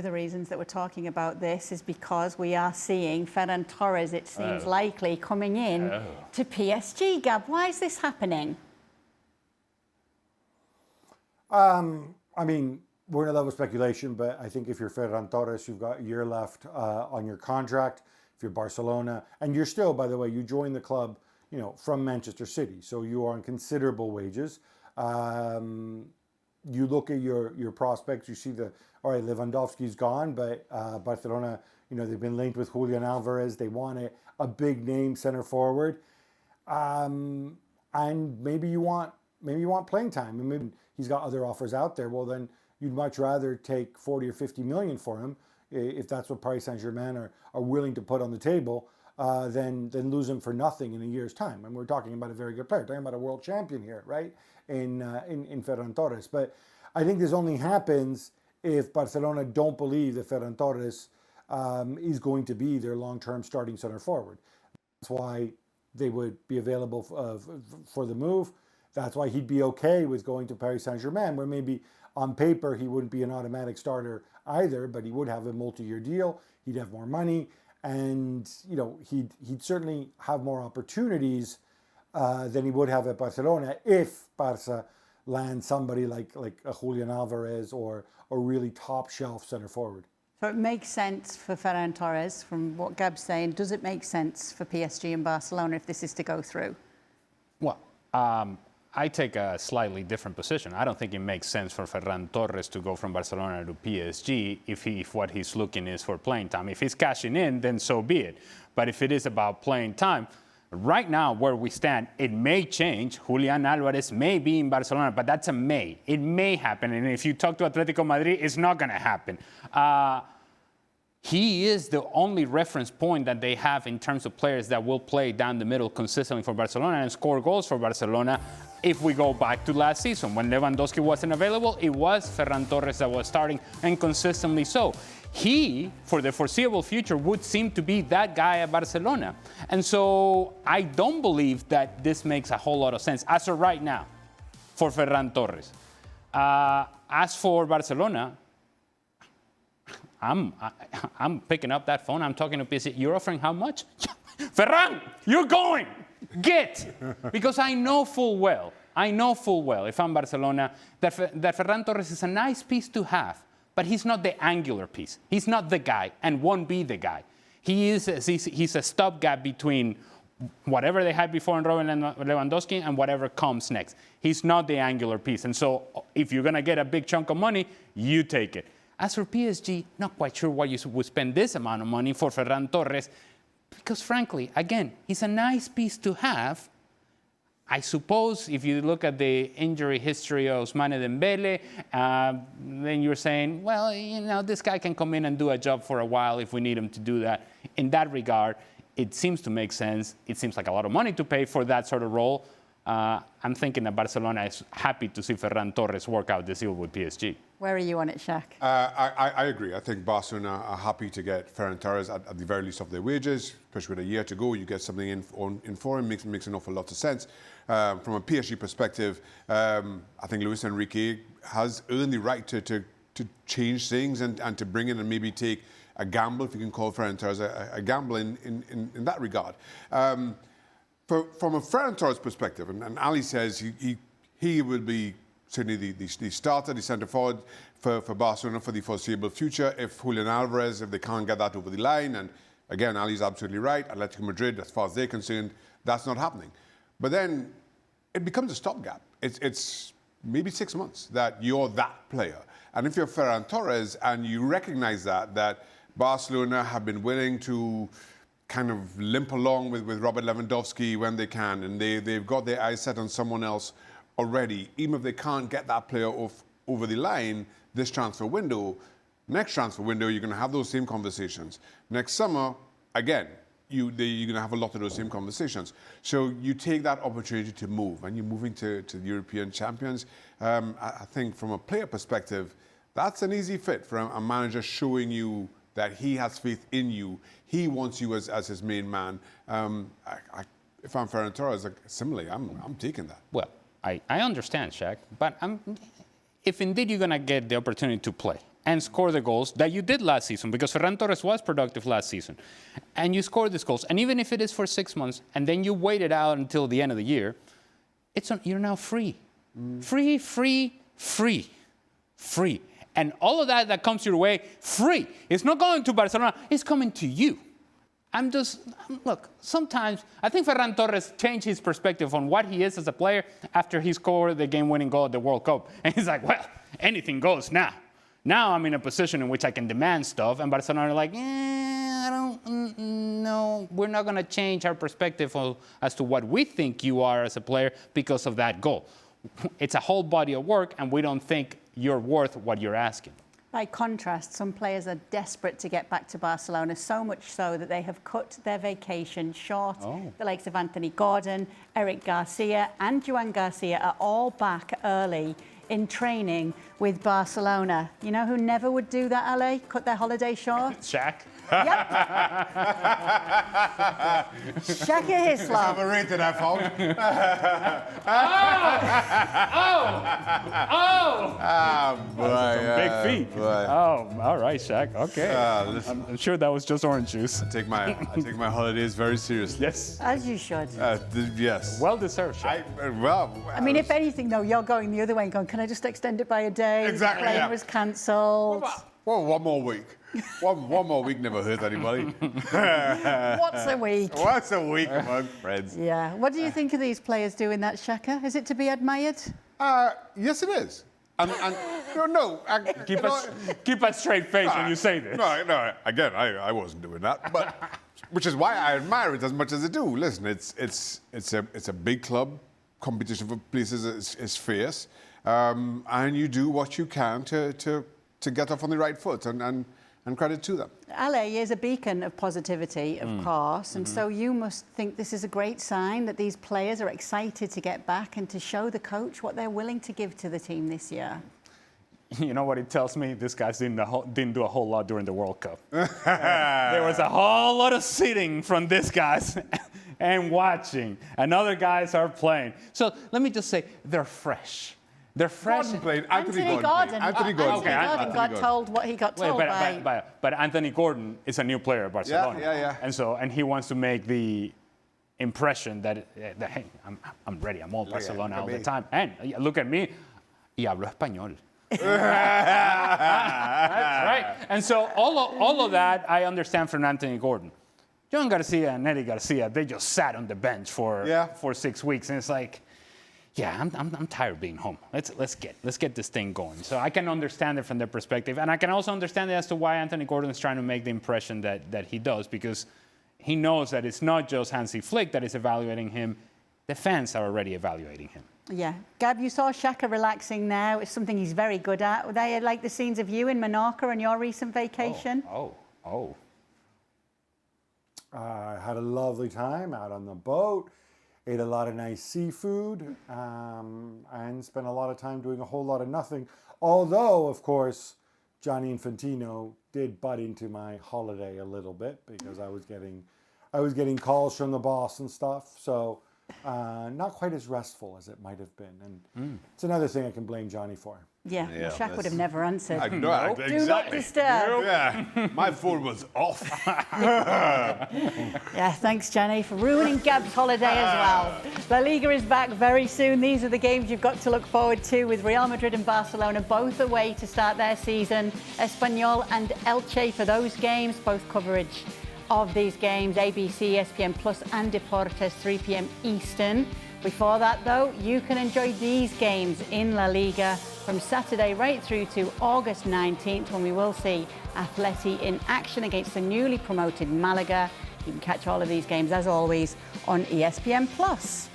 The reasons that we're talking about this is because we are seeing Ferran Torres, it seems likely, coming in to PSG. Gab, why is this happening? I mean, we're in a level of speculation, but I think if you're Ferran Torres, you've got a year left on your contract. If you're Barcelona, and you're still, by the way, you joined the club, you know, from Manchester City, so you are on considerable wages. You look at your prospects, you see all right, Lewandowski's gone, but Barcelona, you know, they've been linked with Julian Alvarez. They want a big name center forward, and maybe you want playing time, and maybe he's got other offers out there. Well, then you'd much rather take 40 or 50 million for him, if that's what Paris Saint-Germain are willing to put on the table, than lose him for nothing in a year's time. And we're talking about a very good player, talking about a world champion here, right? In Ferran Torres. But I think this only happens if Barcelona don't believe that Ferran Torres is going to be their long-term starting center forward. That's why they would be available for the move. That's why he'd be okay with going to Paris Saint-Germain, where maybe on paper he wouldn't be an automatic starter either, but he would have a multi-year deal. He'd have more money, and you know he'd certainly have more opportunities than he would have at Barcelona if Barca lands somebody like a Julian Alvarez or really top shelf center forward. So it makes sense for Ferran Torres, from what Gab's saying. Does it make sense for PSG and Barcelona if this is to go through? Well, I take a slightly different position. I don't think it makes sense for Ferran Torres to go from Barcelona to PSG if what he's looking is for playing time. If he's cashing in, then so be it. But if it is about playing time, right now where we stand, it may change. Julian Alvarez may be in Barcelona, but that's a may. It may happen. And if you talk to Atletico Madrid, it's not going to happen. He is the only reference point that they have in terms of players that will play down the middle consistently for Barcelona and score goals for Barcelona. If we go back to last season, when Lewandowski wasn't available, it was Ferran Torres that was starting, and consistently so. He, for the foreseeable future, would seem to be that guy at Barcelona. And so I don't believe that this makes a whole lot of sense, as of right now, for Ferran Torres. As for Barcelona, I'm picking up that phone. I'm talking to PSG. You're offering how much? Ferran, you're going. Get. Because I know full well, if I'm Barcelona, that Ferran Torres is a nice piece to have, but he's not the angular piece. He's not the guy and won't be the guy. He's a stopgap between whatever they had before in Robin Lewandowski and whatever comes next. He's not the angular piece. And so if you're going to get a big chunk of money, you take it. As for PSG, not quite sure why you would spend this amount of money for Ferran Torres, because frankly, again, he's a nice piece to have. I suppose if you look at the injury history of Ousmane Dembele, then you're saying, well, you know, this guy can come in and do a job for a while if we need him to do that. In that regard, it seems to make sense. It seems like a lot of money to pay for that sort of role. I'm thinking that Barcelona is happy to see Ferran Torres work out this deal with PSG. Where are you on it, Shaq? I agree. I think Barcelona are happy to get Ferran Torres at the very least of their wages, especially with a year to go. You get something in for him, makes an awful lot of sense. From a PSG perspective, I think Luis Enrique has earned the right to change things and to bring in and maybe take a gamble, if you can call Ferran Torres a gamble in that regard. From a Ferran Torres perspective, and Ali says he will be certainly the starter, the centre forward for Barcelona for the foreseeable future. If Julian Alvarez, if they can't get that over the line, and again, Ali's absolutely right, Atletico Madrid, as far as they're concerned, that's not happening. But then it becomes a stopgap. It's maybe 6 months that you're that player. And if you're Ferran Torres and you recognize that Barcelona have been willing to kind of limp along with Robert Lewandowski when they can, and they've got their eyes set on someone else already, even if they can't get that player over the line this transfer window, next transfer window, you're going to have those same conversations. Next summer, again, you're going to have a lot of those same conversations. So you take that opportunity to move, and you're moving to the European champions. I think from a player perspective, that's an easy fit for a manager showing you that he has faith in you. He wants you as his main man. If I'm Ferran Torres, similarly, I'm taking that. Well, I understand, Shaq, but if indeed you're going to get the opportunity to play and score the goals that you did last season, because Ferran Torres was productive last season, and you score these goals, and even if it is for 6 months, and then you wait it out until the end of the year, you're now free. Free. And all of that comes your way, free. It's not going to Barcelona, it's coming to you. Look, sometimes I think Ferran Torres changed his perspective on what he is as a player after he scored the game-winning goal at the World Cup. And he's like, well, anything goes now. Now I'm in a position in which I can demand stuff, and Barcelona are like, I don't know. We're not going to change our perspective as to what we think you are as a player because of that goal. It's a whole body of work, and we don't think you're worth what you're asking. By contrast, some players are desperate to get back to Barcelona, so much so that they have cut their vacation short. The likes of Anthony Gordon, Eric Garcia and Joan Garcia are all back early in training with Barcelona. You know who never would do that, LA? Cut their holiday short? Shaq? Yep. Shaka Hislop. Overrated, I found. Boy, Big feet. Boy. Oh, all right, Shaq. Okay. I'm sure that was just orange juice. I take my holidays very seriously. Yes. As you should. Yes. Well deserved, Shaq. I mean, if anything, though, you're going the other way and going, can I just extend it by a day? Exactly, The plane yeah. was cancelled. Well, one more week. One more week never hurt anybody. What's a week? What's a week among friends? Yeah. What do you think of these players doing that, Shaka? Is it to be admired? Yes, it is. And no. Keep a straight face when you say this. No. Again, I wasn't doing that, but which is why I admire it as much as I do. Listen, it's a big club. Competition for places is fierce, and you do what you can to get off on the right foot, and credit to them. LA is a beacon of positivity, of course, and so you must think this is a great sign that these players are excited to get back and to show the coach what they're willing to give to the team this year. You know what it tells me? This guy didn't do a whole lot during the World Cup. There was a whole lot of sitting from these guys and watching, and other guys are playing. So let me just say, they're fresh. They're fresh. Gordon played. Anthony Gordon. Anthony Gordon got told what he got told by... But Anthony Gordon is a new player at Barcelona. Yeah. And he wants to make the impression that hey, I'm ready. I'm all Barcelona all the time. And look at me. Y hablo español. Right? And so all of that I understand from Anthony Gordon. Joan Garcia and Eddie Garcia, they just sat on the bench for 6 weeks, and it's like, yeah, I'm tired of being home. Let's get this thing going. So I can understand it from their perspective, and I can also understand it as to why Anthony Gordon is trying to make the impression that he does, because he knows that it's not just Hansi Flick that is evaluating him. The fans are already evaluating him. Yeah. Gab, you saw Shaka relaxing now. It's something he's very good at. Were they like the scenes of you in Menorca and your recent vacation? Oh. I had a lovely time out on the boat, ate a lot of nice seafood, and spent a lot of time doing a whole lot of nothing. Although, of course, Gianni Infantino did butt into my holiday a little bit, because I was getting calls from the boss and stuff. So not quite as restful as it might have been. And it's another thing I can blame Johnny for. Yeah, Shaq would have never answered. I know, Do exactly. not disturb. Yeah, my phone was off. Yeah, thanks, Jenny, for ruining Gab's holiday as well. La Liga is back very soon. These are the games you've got to look forward to, with Real Madrid and Barcelona both away to start their season. Espanyol and Elche for those games, both coverage of these games, ABC, ESPN Plus and Deportes, 3 p.m. Eastern. Before that, though, you can enjoy these games in La Liga from Saturday right through to August 19th, when we will see Atleti in action against the newly promoted Malaga. You can catch all of these games, as always, on ESPN Plus.